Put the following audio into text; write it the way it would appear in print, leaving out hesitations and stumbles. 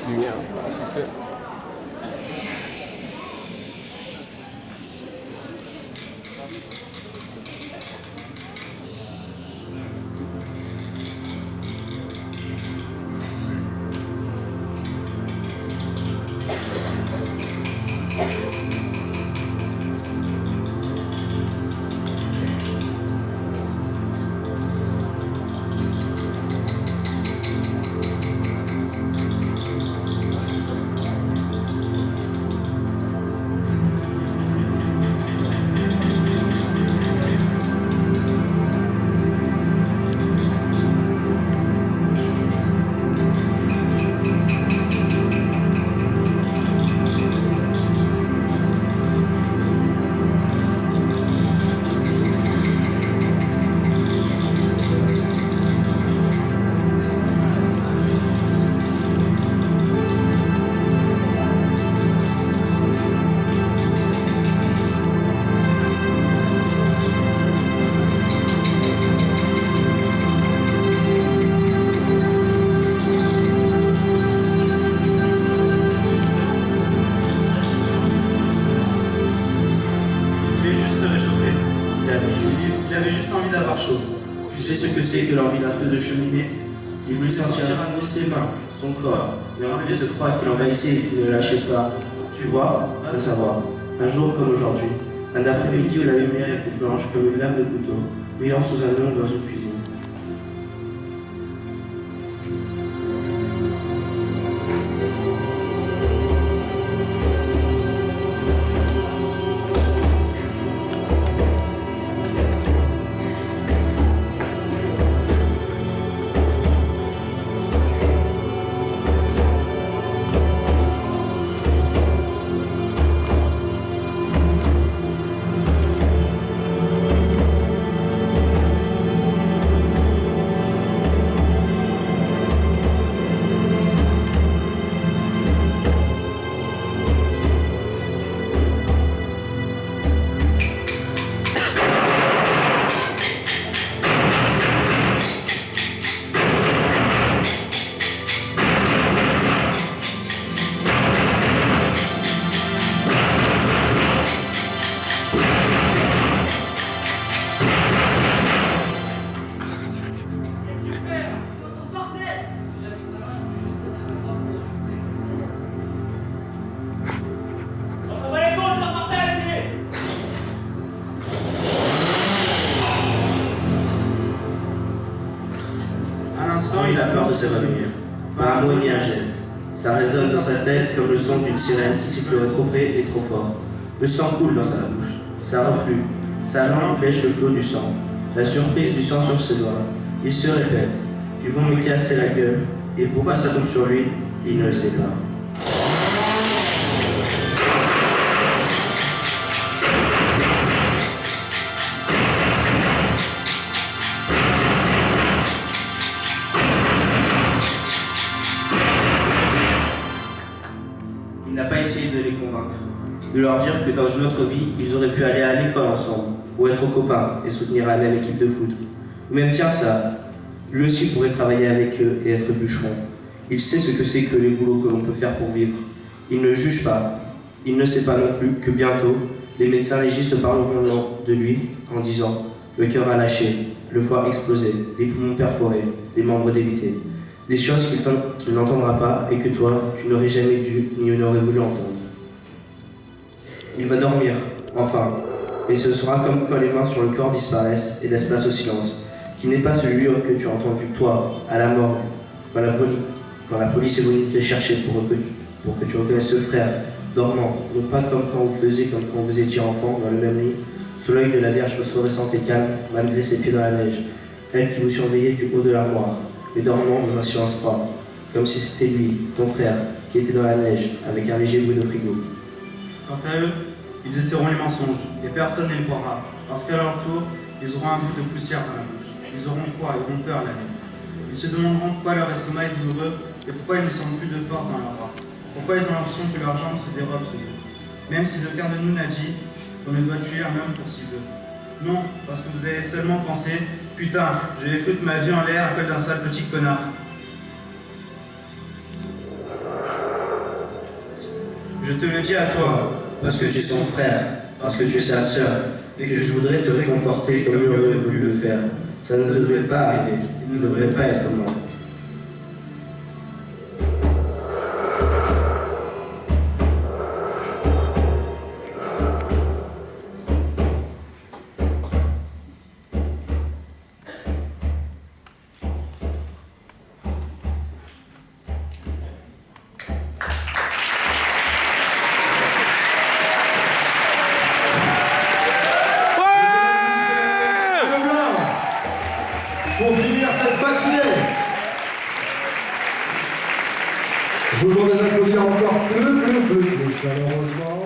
Lumière. Il avait juste envie d'avoir chaud. Tu sais ce que c'est que l'envie d'un feu de cheminée? Il voulait sentir à nouveau ses mains, son corps, mais en plus ce froid qui l'envahissait et qui ne le lâchait pas. Tu vois, va savoir. Un jour comme aujourd'hui, un après-midi où la lumière était blanche comme une lame de couteau, brillant sous un néon dans une cuisine. Il a peur de s'évanouir. Pas un mot ni un geste. Ça résonne dans sa tête comme le son d'une sirène qui sifflerait trop près et trop fort. Le sang coule dans sa bouche. Ça reflue. Sa langue pêche le flot du sang. La surprise du sang sur ses doigts. Il se répète. Ils vont me casser la gueule. Et pourquoi ça tombe sur lui? Il ne le sait pas. Il n'a pas essayé de les convaincre, de leur dire que dans une autre vie, ils auraient pu aller à l'école ensemble, ou être copains et soutenir la même équipe de foot. Ou même, tiens ça, lui aussi pourrait travailler avec eux et être bûcheron. Il sait ce que c'est que les boulots que l'on peut faire pour vivre. Il ne juge pas. Il ne sait pas non plus que bientôt, les médecins légistes parleront de lui en disant « le cœur a lâché, le foie explosé, les poumons perforés, les membres dévités ». Des choses qu'il n'entendra pas et que toi, tu n'aurais jamais dû ni n'aurais voulu entendre. Il va dormir, enfin, et ce sera comme quand les mains sur le corps disparaissent et laissent place au silence, qui n'est pas celui que tu as entendu, toi, à la morgue, quand la police est venue te chercher pour que tu reconnaisses ce frère, dormant, non pas comme quand vous étiez enfant, dans le même lit, sous l'œil de la Vierge phosphorescente et calme, malgré ses pieds dans la neige, elle qui vous surveillait du haut de l'armoire, mais dormant dans un silence froid, comme si c'était lui, ton frère, qui était dans la neige, avec un léger bruit de frigo. Quant à eux, ils essaieront les mensonges, et personne ne les croira, parce qu'à leur tour, Ils auront un bout de poussière dans la bouche. Ils auront froid, ils auront peur la nuit. Ils se demanderont pourquoi leur estomac est douloureux et pourquoi ils ne sentent plus de force dans leurs bras. Pourquoi ils ont l'impression que leurs jambes se dérobent sous eux. Même si aucun de nous n'a dit qu'on ne doit tuer un homme pour si peu. Non, parce que vous avez seulement pensé « Putain, je vais foutre ma vie en l'air à cause d'un sale petit connard. » Je te le dis à toi, Parce que tu es son frère, parce que tu es sa sœur, et que je voudrais te réconforter comme il aurait voulu le faire. Ça ne devrait pas arriver, il ne devrait pas être mort. Pour finir cette matinée, je vous voudrais applaudir encore plus chaleureusement.